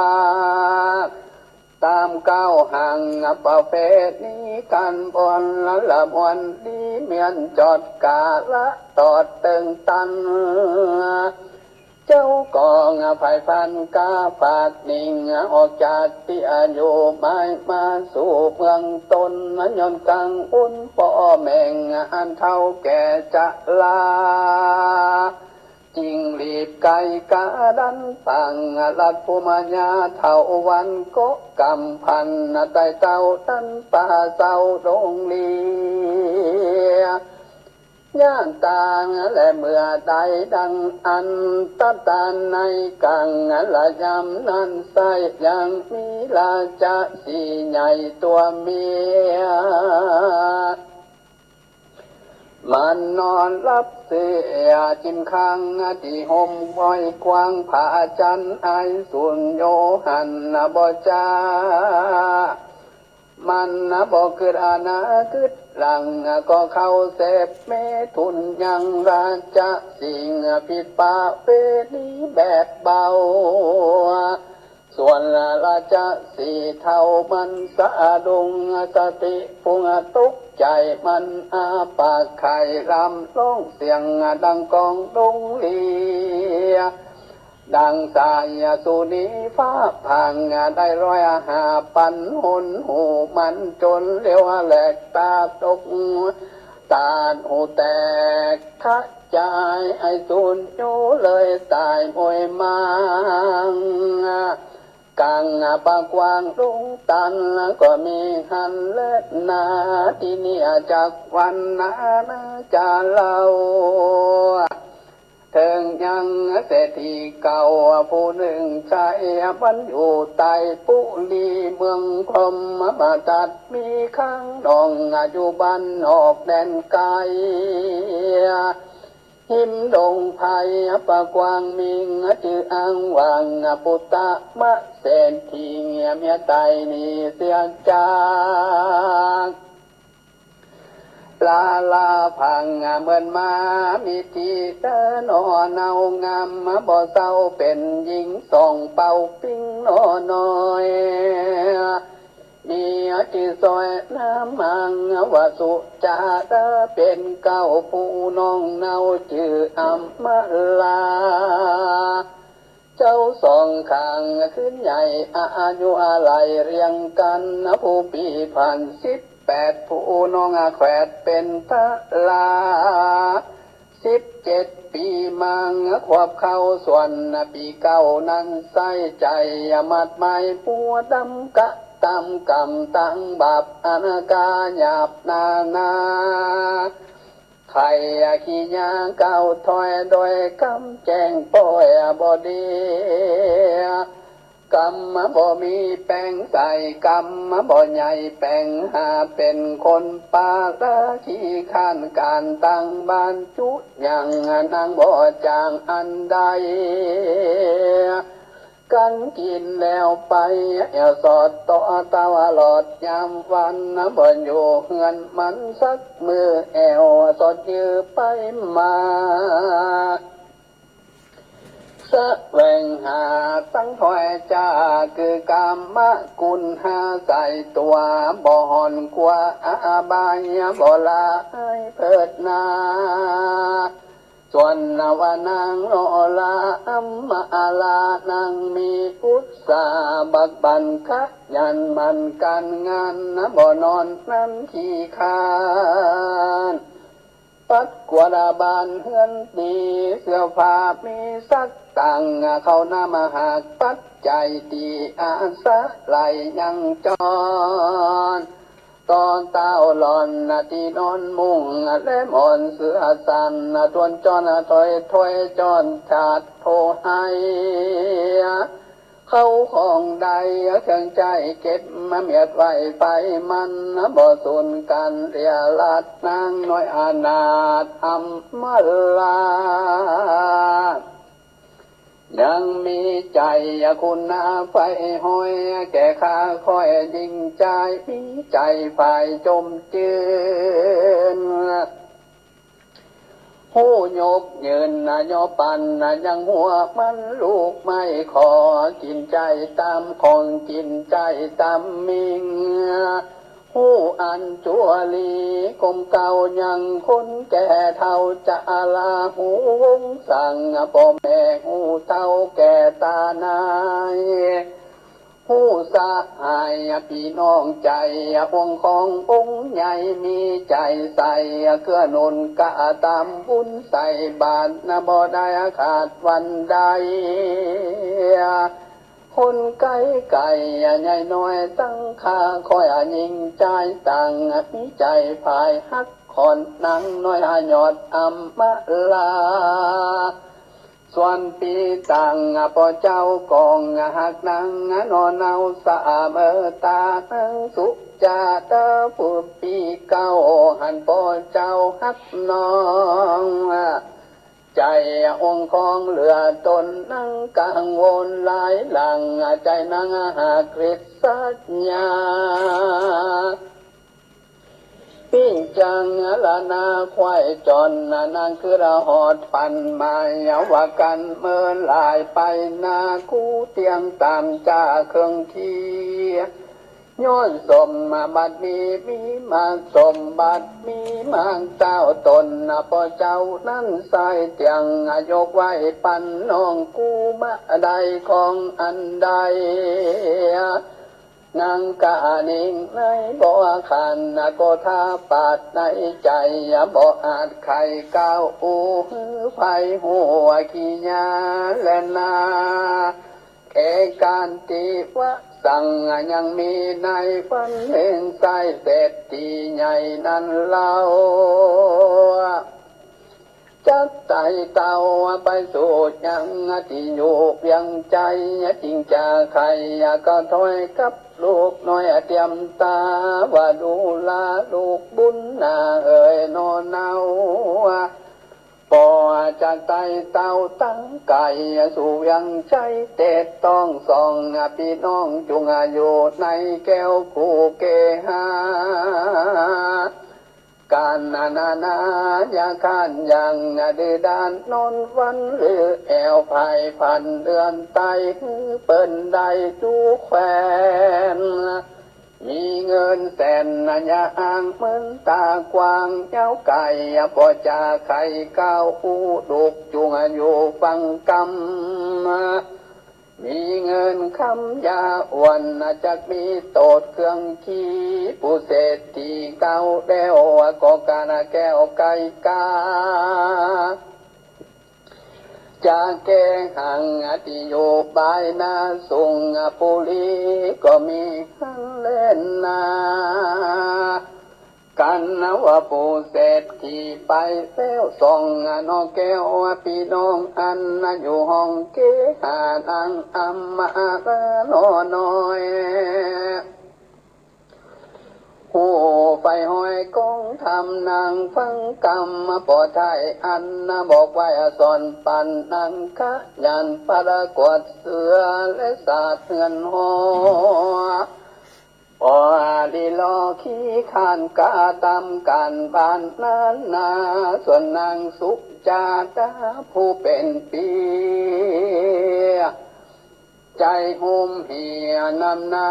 ตามก้าวห่างประเภทนี้กันบอนละมวนดีเมียนจอดกาละตอดตึงตันเจ้ากองภายพันกาฝากนิ่งออกจากที่อายุไม่มาสู่เมืองตนย้อนกังอุ่นป่อแม่งอันเท่าแก่จะลาจิงรีบไกกาดันปังลัดภูมิญาเท่าวันก็กำพันไตเต้าตันป่าเศร้าดงลีย่างตางและเมื่อใดดังอันตัตานในกังละยำนั้นใส่ยังมีลาจะสีใหญ่ตัวเมียมันนอนรับเสียจิมคังที่ห่มไว้กว้างผาจันไอสุนโยหันบ่จามันบ่เกิดอาณาเกิดหลังก็เข้าเสพเมทุนยังราจะสิ่งผิดป่าเวนีแบบเบาส่วนราชสีเท่ามันสะดุงสติพุงตุกใจมันอาปากไข่ลำร้องเสียงดังกองดงลีดังสายสุนีฟ้าพังได้ร้อยหาปันหุนหูมันจนเลี้ยวแหลกตาตกตาหูแตกทักใจไอสุนโยเลยตายมวยมังกังปากวางลุงตันก็มีหันเล็ดนาที่นี่จากวันนาจะเล่าเถิงยังเศรษฐีเก่าผู้หนึ่งใจมันอยู่ใต้ปุลีเมืองพรหมมาตัดมีข้างดองอยู่บ้านออกแดนไกลหิมดงไผ่ปากวางมิงจืออังวางปุตตะมะเศรษฐีเมียไตนี่เสียจากลาลาพังเหมือนมามีทีเดินนอเนางามบ่เศร้าเป็นหญิงส่องเป่าปิ้งนอน้อยมีจีซอยน้ำมังวสุจาดาเป็นเก้าผู้น้องเนาจืออัมมาลาเจ้าสองข้างขึ้นใหญ่อายุอะไรเรียงกันผู้ปีพัน18ผู้น้องแขวดเป็นตะลา17ปีมังขวบเข้าส่วนปีเก้านั้นใส่ใจมัดไม้ปัวดำกะตำกำตั้งบาปอนาคาหยาบนาไข่ขี้ยาเก่าถอยโดยคำแจ้งป่อยบอดีกำบ่มีแป้งใส่กำบ่ใหญ่แป้งหาเป็นคนป่าละขี้ข้านการตั้งบ้านจุยังนางบ่จางอันใดกันกินแล้วไปสอดต่อตาหลอดยามวันบ่อยู่เฮือนมันสักมือแอวสอดยือไปมาสะแหวงหาตั้งถอยจ้าคือกามกุลหาใส่ตัวบ่หอนกว่าอาบายบ่ลาให้เพิดนาส่วนนานางโนลาอัมมาลานางมีพุทธาบักบันคักยันมันการงานบ่นอนนั้นขี้คานปัดกวาดาบานเฮือนดีเสื้อผ้ามีสักต่างเขาหน้ามาหากปัดใจดีอาสาไหลยังจร ตอนเต้าหลอนที่นอนมุงและมอนเสือสันทวนจอนถอยจอนชาดโทให้เขาของใดเครื่องใจเก็บมาเมียดไว้ไปมันบ่สุนกันเรียลัดนางน้อยอานาถอำมาลายังมีใจคุณนาไฟห้อยแก่ข้าคอยยิงใจมีใจฝ่ายจมจืนหูยกยืนยอปันยังหัวมันลูกไม่ขอกินใจตามของกินใจตามมิงหูอันจัวลีกลมเก่ายังคนแก่เท่าจะลาหูวงสั่งพ่อแม่หูเท่าแก่ตานายผู้สะหายพี่น้องใจองค์ขององค์ใหญ่มีใจใส่เกื้อหนุนกะตามบุญใส่บาทบ่ได้ขาดวันใดคนไก่ใหญ่น้อยตั้งค่าคอยยิงใจต่างมีใจภายฮักคอนนางน้อยหยอดอัมมาลาส่วนปีต่างปอเจ้ากองหักนางนอนเอาสาเมตานังสุจาตาผู้ปีเก้าหันปอเจ้าฮักน้องใจองค์ของเหลือตนนั่งกังวลหลายหลังใจนั่งหากฤทธิ์สัญญาปิ้งจังละนาควายจอนนางคือระหอดฟันมาว่ากันเมื่อลายไปนากูเตียงตามจ่าเครื่องขีย้อนสมบัติมีมาสมบัติมีมาเจ้าตนพอเจ้านั้นใส่เตียงยกไว้ปันน้องกูมาใดของอันใดนางกานิ่งในบ่ขันก็ท่าปาดในใจบ่อาจไข่ก้าวอูไฟหัวขี้ยาและนาแค่การตีวะสั่งยังมีในฝันเห็นใส่เศรษฐีใหญ่นั้นเล่าจักไตเต่าไปสู่ยังที่อยู่เพียงใจจริงจะใครก็ถอยกับลูกน้อยเตรียมตาว่าดูลาลูกบุญนาเอ่ยนอนเนาปอจากไตเต่าตั้งไก่สู่ยังใจเตดต้องส่องพี่น้องจุงอยู่ในแก้วคู่เกหาการนาอย่าข้านยังดื้อด้านนอนวันหรือแอวภายพันเดือนไตเปิ้นได้ดูแควนมีเงินแสนอย่าอ้างเหมือนตากวางเจ้าไก่พอจะไข่ก้าวอูดุกจุงอยู่ฟังกำมีเงินคำยาอ้วนจักมีโตดเครื่องขี้ผู้เศรษฐีเก่าแล้วก็การแก้วไก่กาจากแก่หังที่อยู่บายนาสุงปุรีก็มีหันเล่นนากันว่าผู้เศรษฐีไปเฝ้าส่องน้องแก้วพี่น้องอันอยู่ห้องเกหานังอัมมาโนน้อยหูไฟห้อยกองทำนางฟังกรรมปอไทยอันบอกไว้สอนปันนางขยันประกวดเสือและศาสตร์เงินหอพอดีลอขี้ขานกาตำการบ้านนั้นนาส่วนนางสุจาตาผู้เป็นปีใจหุ่มเหียนำนา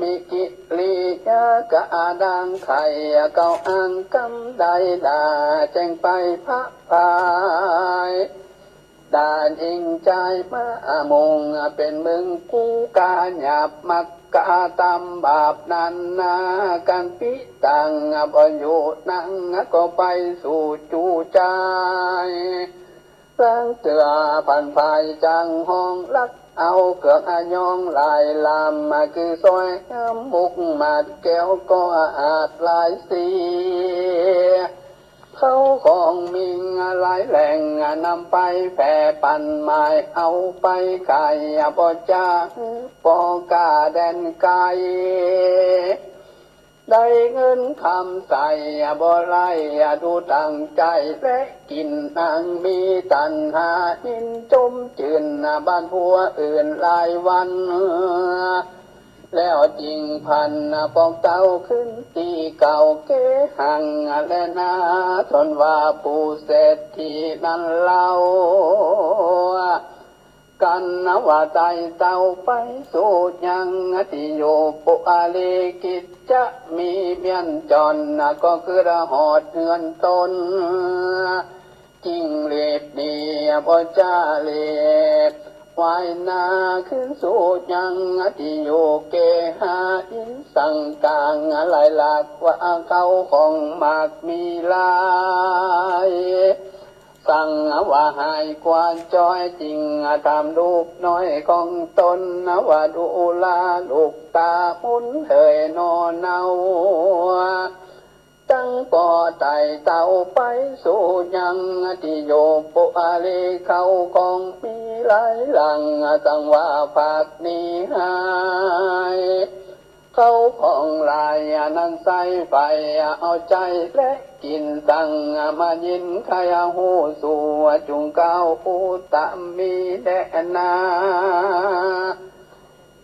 มิกิลียกะดังไข่เก่าอังกำได้ดาแจ้งไปพระพายดายิงใจมามงเป็นมึงกูกาหยาบมักกาตำบาปนันนากันปิตังบอยู่นังก็ไปสู่จูใจสร้างเตือผ่านภายจังห้องลัก เอาเกือกอายองลายลามมาคือซอยมุกมาดแก้วก็อาจลายสีเขาของมิงหลายแหล่งนำไปแผ่ปันไม้เอาไปไก่ปอจาปอกาแดนไก่ได้เงินคำใส่บ่ไรดูตั้งใจและกินนางมีตันหาหินจมจืนบ้านผัวอื่นหลายวันแล้วจริงพันปองเต้าขึ้นตีเก่าเก๋หังและนาทนว่าผู้เศรษฐีนั้นเล่ากันว่าใจเต้าไปสู่ยังที่อยู่ปุอาลีกิจจะมีเมียนจอนก็คือระหอดเฮือนตนจิ้งเล็บดีบ่จ้าเล็บวายนาขึ้นสู่ยังที่อยู่เกหาอินสังกางหลายหลักว่าเขาของมากมีลายสั่งว่าหายกว่าจอยจริงทำลูกน้อยของตนว่าดูลาลูกตามุนเฮยนอนเนาตั้งปอไตเต่าไปสู่ยังที่โยปุอาลีเขาของมีหลายหลังตั้งว่าภาคนี้หายเขาของลายนั้นใส่ไฟเอาใจและกินตั้งมายินขยาหูสู่จุงเก้าอุตะมีแดนา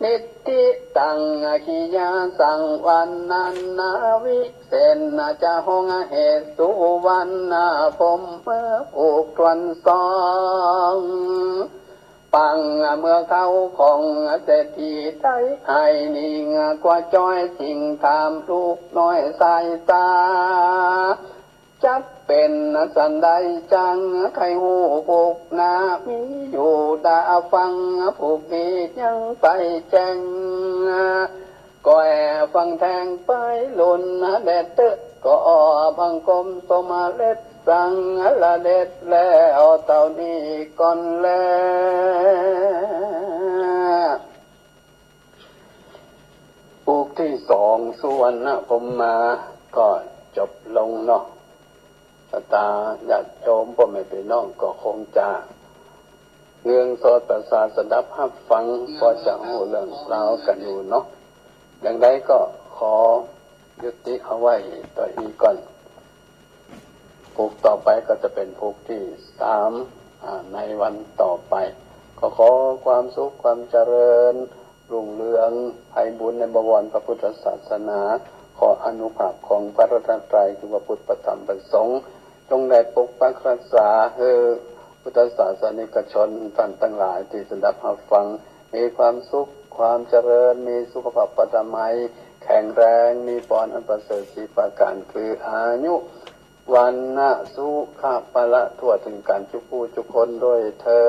นิติตังขียาสังวันนันนาวิเศษจะหงเหตุสุวรรณผมเมื่อผูกทวนสองปังเมื่อเขาของเศรษฐีไทยไอ้นิ่งกว่าจ้อยสิ่งถามลูกน้อยสายตาจักเป็นสันใดจังใครหูผูกนามีอยู่ดาฟังผูกนี้ยังไปแจ้งก็แอบฟังแทงไปลุนเด็ดเตะก็บังกลมสมาเล็ดสั่งละเด็ดแล้วเต่านี้ก่อนแล้วผูกที่สองสุวรรณผมมาก็จบลงเนาะตาญาติโยมพ่อแม่พี่น้องก็คงจะเงื่องโสตประสาทสดับฮับฟังพอจะหูเรื่องราวกันอยู่เนาะอย่างไรก็ขอยุติเอาไว้ต่ออีกก่อนผูกต่อไปก็จะเป็นผูกที่สามในวันต่อไปก็ขอความสุขความเจริญรุ่งเรืองไพบุญในบวรพระพุทธศาสนาขออนุภาพของพระรัตนตรัยคือพระพุทธธรรมประสงค์จงได้ปกปักรักษาพุทธศาสนิกชนท่านทั้งหลายที่สดับรับฟังมีความสุขความเจริญมีสุขภาพปฐมัยแข็งแรงมีปอนอันประเสริฐสีประการคืออายุวันนะสุขะปะละทั่วถึงการทุกผู้ทุกคนด้วยเถิ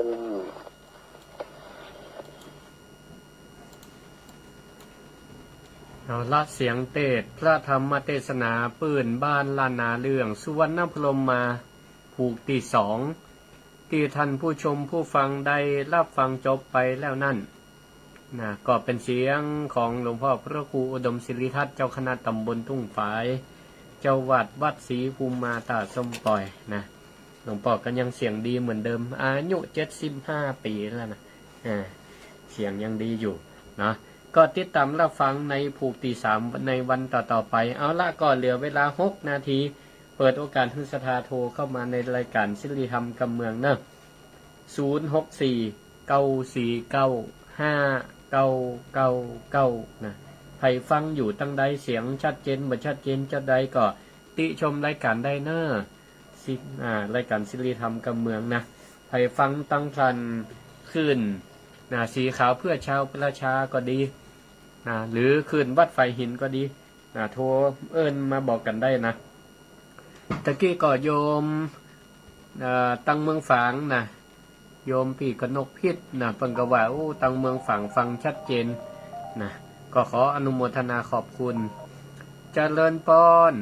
ดเอาละเสียงเทศพระธรรมเทศนาปืนบ้านลานาเรื่องสุวรรณพรหมมาผูกที่สองที่ท่านผู้ชมผู้ฟังได้รับฟังจบไปแล้วนั่นก็เป็นเสียงของหลวงพ่อพระครูอุดมศิริทัตน์เจ้าคณะตำบลทุ่งฝายเจ้าวัดศรีภูมิมาตาส้มปล่อยนะหลวงพ่อก็ยังเสียงดีเหมือนเดิมอายุ75 ปีแล้วนะเสียงยังดีอยู่นะก็ติดตามรับฟังในผูกที่สามในวันต่อๆไปเอาละก็เหลือเวลา6 นาทีเปิดโอกาสให้ศรัทธาโทรเข้ามาในรายการศิริธรรมกำเมืองนะ064-949-5999นะใครฟังอยู่ตั้งใดเสียงชัดเจนบ่ชัดเจนจะใดก็ติชมรายการได้เนอะรายการศิริธรรมกำเมืองนะใครฟังตั้งทันขึ้นสีขาวเพื่อชาวประชาก็ดีหรือคืนวัดไฟหินก็ดีโทรเอิ้นมาบอกกันได้นะตะกี้ก็โยมตังเมืองฝางโยมพี่กนกพิษเพิ่นก็ว่าตังเมืองฝางฟังชัดเจนก็ขออนุโมทนาขอบคุณเจริญพร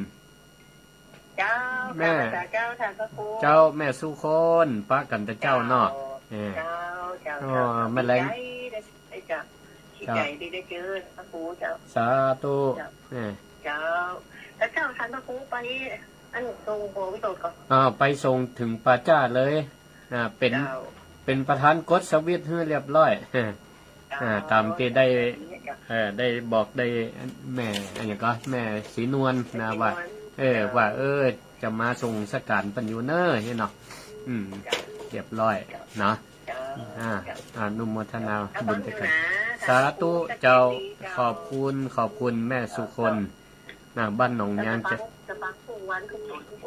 เจ้าแม่เจ้าท่านพระครูเจ้าแม่สุคนป้ากันแต่เจ้าเนาะเจ้า อ๋อแม่แรง ไอ้เจ้าที่ใจดีได้เจอพระครูเจ้า สาธุเนี่ย เจ้าแล้วเจ้าทันพระครูไปอันทรงโพวิโตก่อน ไปส่งถึงป่าจ้าเลยเป็น เจ้า เป็นประธานกฎสวิตให้เรียบร้อยตามที่ได้ได้บอกได้แม่อันนี้ก็แม่ศรีนวลนะว่าว่าจะมาส่งสการปัญญูเนอร์เนาะเรียบร้อยเนาะอนุโมทนาบุญด้วยกันสาธุเจ้าขอบคุณแม่สุคนบ้านหนองยาง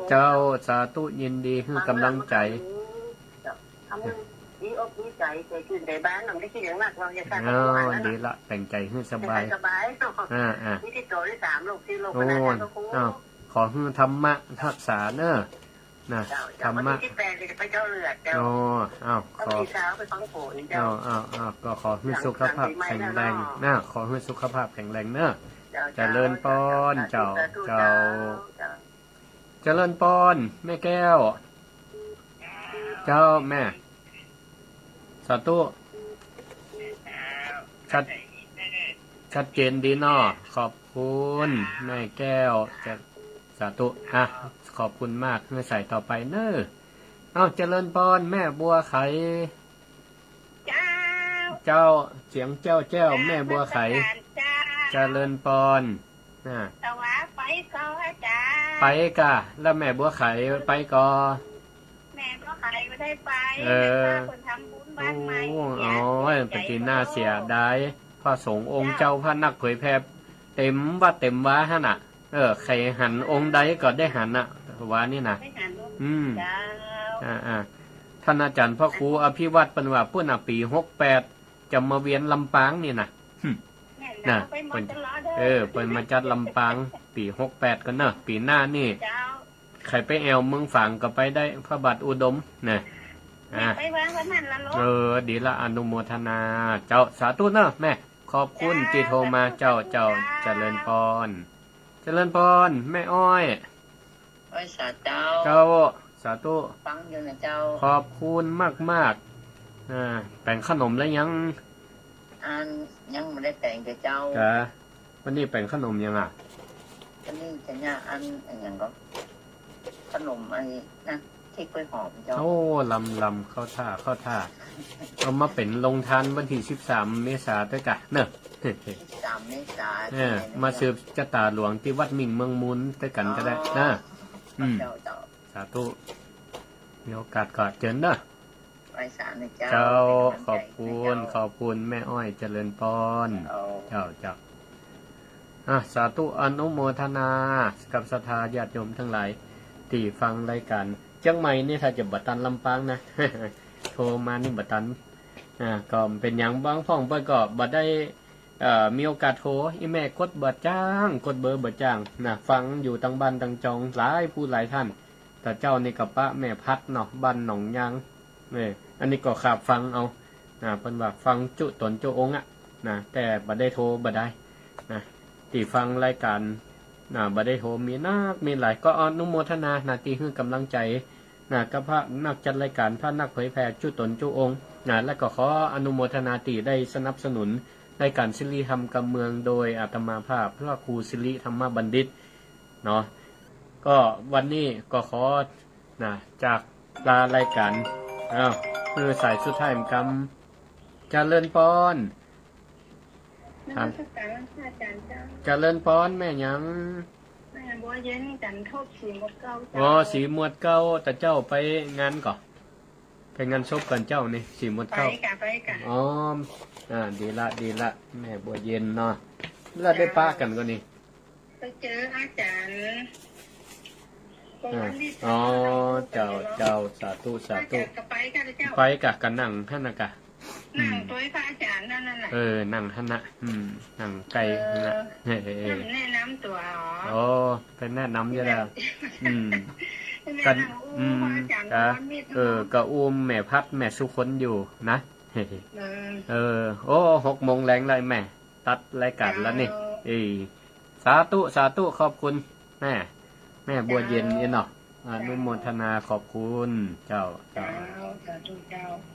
เจ้าสาธุยินดีให้กำลังใจดีอกดีใจใจขึ้นใจบ้านหนังได้คิดอย่างมากเราจะสร้างดีละแต่งใจให้สบายสบายนี่ที่โตได้3 โลก4 โลกนะขอให้ธรรมะรักษาเนอะนะธรรมะที่แปลจะไปเจ้าเลือดเจ้าขอเช้าไปฟังโผล่เจ้าก็ขอให้สุขภาพแข็งแรงขอให้สุขภาพแข็งแรงเนอะเจริญพรเจ้าเจริญพรแม่แก้วเจ้าแม่สาธุชัดเจนดีเนาะขอบคุณแม่แก้วจะสาธุขอบคุณมากเมื่อใส่ต่อไปเนอะเจริญพรแม่บัวไข่เจ้าเสียงเจ้าแม่บัวไข่เจริญพรแต่ว่าไปก็อาจารย์ไปกะแล้วแม่บัวไข่ไปก็แม่บัวไข่ไม่ได้ไปคนทำบุญบ้านใหม่เป็นที่น่าเสียดายพระสงฆ์องค์เจ้าพระนักเผยแผ่เต็มว่าฮะน่ะใครหันองค์ใดก็ได้หันน่ะว่านี่นะท่านอาจารย์พระครูอภิวัตรเป็นว่าพุ่นปี68จะมาเวียนลำปางนี่นะเป็นมาจัดลำปางปี68กันเนอะปีหน้านี่ใครไปแอวเมืองฝางก็ไปได้พระบาทอุดมเนี่ยไปวางวันนั้นละลูกดีละอนุโมทนาเจ้าสาธุเนอะแม่ขอบคุณที่โทรมาเจ้าเจริญพรแม่อ้อยสาเจ้าสาธุฟังอยู่นะเจ้าขอบคุณมากแต่งขนมแล้วยังไม่ได้แต่งกับเจ้าวันนี้แต่งขนมยังวันนี้จะเนี่ยอย่างก็ขนมอันนี้นะที่กล้วยหอมเจ้าลำเข้าท่าเอามาเป็นลงทานวันที่13 เมษายนด้วยกันเนอะ13 เมษายนมาสืบชะตาหลวงที่วัดมิ่งเมืองมุนด้วยกันก็ได้นะสาธุมีโอกาสกอดเจนเนอะเจ้าขอบคุณแม่อ้อยเจริญพรเจ้าสาธุอนุโมทนากับศรัทธาญาติโยมทั้งหลายที่ฟังรายการเชียงใหม่นี่ถ้าจะบัตันลำปางนะ โทรมานี่บัตันก็เป็นอย่างบางพ่องไปก็บัได้มีโอกาสโทรอีแม่กดเบอร์จ้างกดเบอร์จ้างนะฟังอยู่ตั้งบ้านตั้งจองหลายผู้หลายท่านแต่เจ้านี่กับป้าแม่พัดเนาะบ้านหนองยางอันนี้ก็ขาบฟังเอาเพิ่นว่าฟังจุตนจุองค์แต่บัได้โทรบัได้ที่ฟังรายการบัได้โทรมีหลายก็อนุโมทนาที่ให้กำลังใจกับพระนักจัดรายการพระนักเผยแผ่จุตนจุองค์และก็ขออนุโมทนาที่ได้สนับสนุนรายการศิริธรรมกำเมืองโดยอาตมาภาพพระครูศิริธรรมบัณฑิตเนาะก็วันนี้ก็ขอจากลารายการมือสายสุดท้ายกำเจริญพรเจริญพรแม่ยังแม่บัวเย็นจันทบสีหมวดเก้าสีหมวดเก้าแต่เจ้าไปงานก่อนไปงานศพกันเจ้านี่สีหมวดเก้าไปกันดีละแม่บัวเย็นเนาะแล้วได้ป้ากันก็นี่ไปเจออาจารย์เจ้าสาธุไปกะกันนั่งท่านนะกะนั่งตัวพระอาจารย์นั่นแหละนั่งท่านนะนั่งไกลนะแนะนำตัวเป็นแนะนำเยอะแล้วกันก็อุ้มแม่พัดแม่สุคนอยู่นะ6 โมงแรงเลยแม่ตัดรายการแล้วนี่สาธุขอบคุณแม่บัวเย็นเนาะอนุโมทนาขอบคุณเจ้า